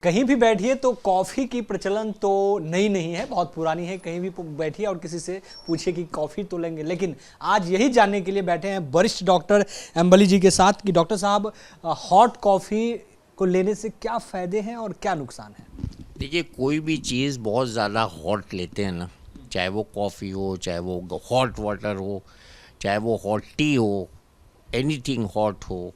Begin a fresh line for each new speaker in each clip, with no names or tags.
कहीं भी बैठिए तो कॉफ़ी की प्रचलन तो नई नहीं है, बहुत पुरानी है। कहीं भी बैठिए और किसी से पूछिए कि कॉफ़ी तो लेंगे। लेकिन आज यही जानने के लिए बैठे हैं वरिष्ठ डॉक्टर एम्बली जी के साथ कि डॉक्टर साहब, हॉट कॉफ़ी को लेने से क्या फ़ायदे हैं और क्या नुकसान है।
देखिए, कोई भी चीज़ बहुत ज़्यादा हॉट लेते हैं ना, चाहे वो कॉफ़ी हो, चाहे वो हॉट वाटर हो, चाहे वो हॉट टी हो, एनीथिंग हॉट हो,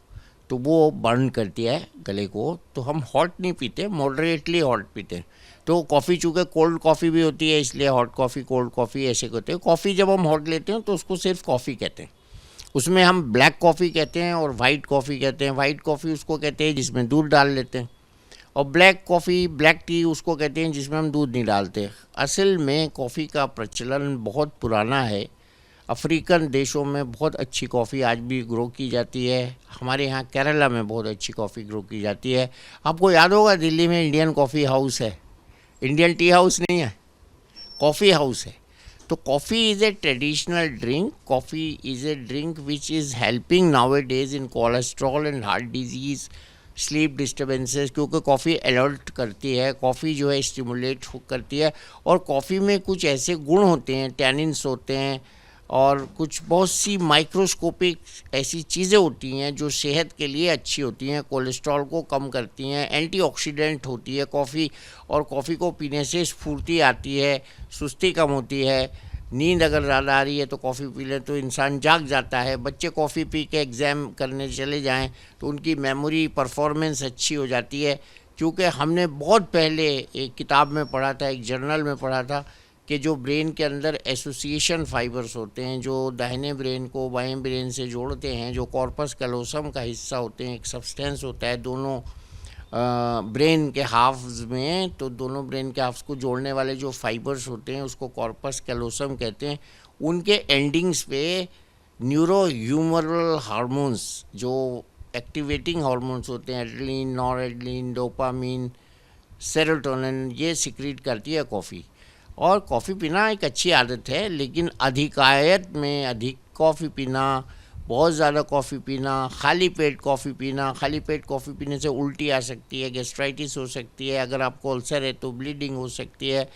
तो वो बर्न करती है गले को। तो हम हॉट नहीं पीते, मॉडरेटली हॉट पीते हैं। तो कॉफ़ी चूँकि कोल्ड कॉफ़ी भी होती है, इसलिए हॉट कॉफ़ी, कोल्ड कॉफ़ी ऐसे कहते हैं। कॉफ़ी जब हम हॉट लेते हैं तो उसको सिर्फ कॉफ़ी कहते हैं। उसमें हम ब्लैक कॉफ़ी कहते हैं और वाइट कॉफ़ी कहते हैं। वाइट कॉफ़ी उसको कहते हैं जिसमें दूध डाल लेते हैं, और ब्लैक कॉफ़ी, ब्लैक टी उसको कहते हैं जिसमें हम दूध नहीं डालते। असल में कॉफ़ी का प्रचलन बहुत पुराना है। अफ्रीकन देशों में बहुत अच्छी कॉफ़ी आज भी ग्रो की जाती है। हमारे यहाँ केरला में बहुत अच्छी कॉफ़ी ग्रो की जाती है। आपको याद होगा, दिल्ली में इंडियन कॉफ़ी हाउस है, इंडियन टी हाउस नहीं है, कॉफ़ी हाउस है। तो coffee is a traditional drink. Coffee is a drink which is helping now A days in cholesterol and heart disease, sleep disturbances, क्योंकि कॉफ़ी अलर्ट करती है, coffee जो है स्टिमुलेट करती है। और कॉफ़ी में कुछ ऐसे गुण होते हैं, टैनिन्स होते हैं, और कुछ बहुत सी माइक्रोस्कोपिक ऐसी चीज़ें होती हैं जो सेहत के लिए अच्छी होती हैं, कोलेस्ट्रॉल को कम करती हैं, एंटीऑक्सीडेंट होती है कॉफ़ी। और कॉफ़ी को पीने से स्फूर्ति आती है, सुस्ती कम होती है। नींद अगर ज़्यादा आ रही है तो कॉफ़ी पी लें तो इंसान जाग जाता है। बच्चे कॉफ़ी पी के एग्ज़ाम करने चले जाएं तो उनकी मेमोरी परफॉर्मेंस अच्छी हो जाती है। क्योंकि हमने बहुत पहले एक किताब में पढ़ा था, एक जर्नल में पढ़ा था कि जो ब्रेन के अंदर एसोसिएशन फाइबर्स होते हैं, जो दाहिने ब्रेन को बाएं ब्रेन से जोड़ते हैं, जो कॉर्पस कैलोसम का हिस्सा होते हैं, एक सब्सटेंस होता है दोनों ब्रेन के हाफ्स में। तो दोनों ब्रेन के हाफ्स को जोड़ने वाले जो फाइबर्स होते हैं उसको कॉर्पस कैलोसम कहते हैं। उनके एंडिंग्स पे न्यूरो ह्यूमरल हार्मोन्स, जो एक्टिवेटिंग हार्मोन्स होते हैं, एड्रेनलिन, नॉरएड्रेनलिन, डोपामिन, सेरोटोनिन, ये सिक्रीट करती है कॉफ़ी। और कॉफ़ी पीना एक अच्छी आदत है, लेकिन अधिकायत में अधिक कॉफ़ी पीना, बहुत ज़्यादा कॉफ़ी पीना, खाली पेट कॉफ़ी पीना, खाली पेट कॉफ़ी पीने से उल्टी आ सकती है, गैस्ट्राइटिस हो सकती है, अगर आपको अल्सर है तो ब्लीडिंग हो सकती है,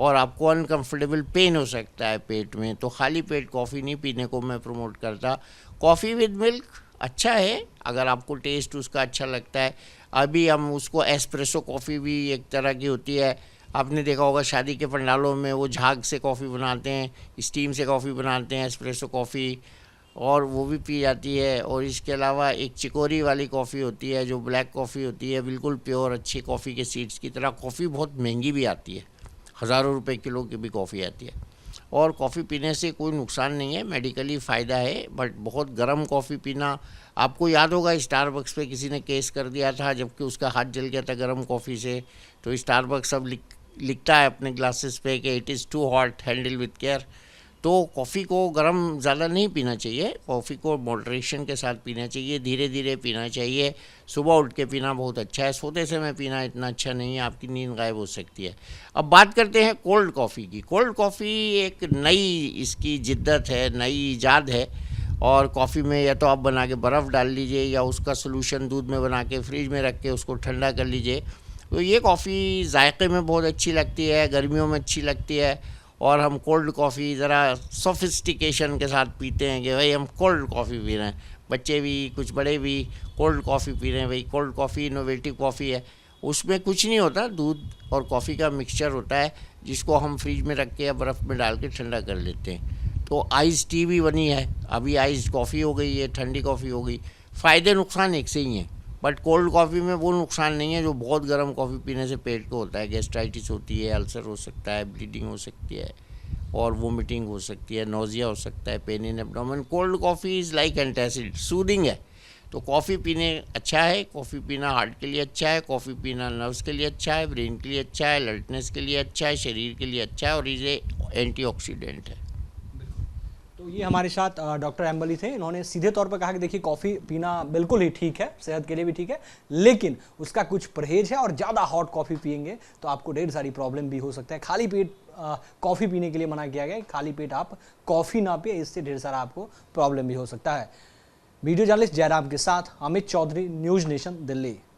और आपको अनकंफर्टेबल पेन हो सकता है पेट में। तो खाली पेट कॉफ़ी नहीं पीने को मैं प्रमोट करता। कॉफ़ी विद मिल्क अच्छा है अगर आपको टेस्ट उसका अच्छा लगता है। अभी हम उसको एस्प्रेसो कॉफ़ी भी एक तरह की होती है, आपने देखा होगा शादी के पंडालों में वो झाग से कॉफ़ी बनाते हैं, स्टीम से कॉफ़ी बनाते हैं, एस्प्रेसो कॉफ़ी, और वो भी पी जाती है। और इसके अलावा एक चिकोरी वाली कॉफ़ी होती है जो ब्लैक कॉफ़ी होती है, बिल्कुल प्योर अच्छी कॉफ़ी के सीड्स की तरह। कॉफ़ी बहुत महंगी भी आती है, हज़ारों रुपए किलो की भी कॉफ़ी आती है। और कॉफ़ी पीने से कोई नुकसान नहीं है, मेडिकली फ़ायदा है। बट बहुत गर्म कॉफ़ी पीना, आपको याद होगा स्टारबक्स पे किसी ने केस कर दिया था जबकि उसका हाथ जल गया था गर्म कॉफ़ी से। तो स्टारबक्स अब लिखता है अपने ग्लासेस पे कि it is too hot, handle with care. तो कॉफ़ी को गर्म ज़्यादा नहीं पीना चाहिए, कॉफ़ी को मॉडरेशन के साथ पीना चाहिए, धीरे धीरे पीना चाहिए। सुबह उठ के पीना बहुत अच्छा है, सोते समय पीना इतना अच्छा नहीं है, आपकी नींद गायब हो सकती है। अब बात करते हैं कोल्ड कॉफ़ी की। कोल्ड कॉफ़ी एक नई इसकी जिद्दत है, नई ईजाद है। और कॉफ़ी में या तो आप बना के बर्फ़ डाल लीजिए, या उसका सोल्यूशन दूध में बना के फ्रिज में रख के उसको ठंडा कर लीजिए। तो ये कॉफ़ी जायके में बहुत अच्छी लगती है, गर्मियों में अच्छी लगती है। और हम कोल्ड कॉफ़ी ज़रा सोफिस्टिकेशन के साथ पीते हैं कि भाई हम कोल्ड कॉफ़ी पी रहे हैं। बच्चे भी, कुछ बड़े भी कोल्ड कॉफ़ी पी रहे हैं। भाई कोल्ड कॉफ़ी इनोवेटिव कॉफ़ी है, उसमें कुछ नहीं होता, दूध और कॉफ़ी का मिक्सचर होता है जिसको हम फ्रिज में रख के या बर्फ़ में डाल के ठंडा कर लेते हैं। तो आइस टी भी बनी है, अभी आइस कॉफ़ी हो गई है, ठंडी कॉफ़ी हो गई। फ़ायदे नुकसान एक से ही हैं। बट कोल्ड कॉफ़ी में वो नुकसान नहीं है जो बहुत गर्म कॉफ़ी पीने से पेट को होता है। गैस्ट्राइटिस होती है, अल्सर हो सकता है, ब्लीडिंग हो सकती है, और वोमिटिंग हो सकती है, नोज़िया हो सकता है, pain in abdomen. Cold coffee is like antacid, soothing है। तो कॉफ़ी पीने अच्छा है, कॉफ़ी पीना हार्ट के लिए अच्छा है, कॉफ़ी पीना नर्व्स के लिए अच्छा है, ब्रेन के लिए अच्छा है, अलर्टनेस के लिए अच्छा है, शरीर के लिए अच्छा है, और ये एंटीऑक्सीडेंट है।
तो ये हमारे साथ डॉक्टर एम्बली थे। इन्होंने सीधे तौर पर कहा कि देखिए, कॉफ़ी पीना बिल्कुल ही ठीक है, सेहत के लिए भी ठीक है, लेकिन उसका कुछ परहेज है। और ज़्यादा हॉट कॉफ़ी पियेंगे तो आपको ढेर सारी प्रॉब्लम भी हो सकता है। खाली पेट कॉफ़ी पीने के लिए मना किया गया है, खाली पेट आप कॉफ़ी ना पिए, इससे ढेर सारा आपको प्रॉब्लम भी हो सकता है। वीडियो जर्नलिस्ट जयराम के साथ अमित चौधरी, न्यूज़ नेशन, दिल्ली।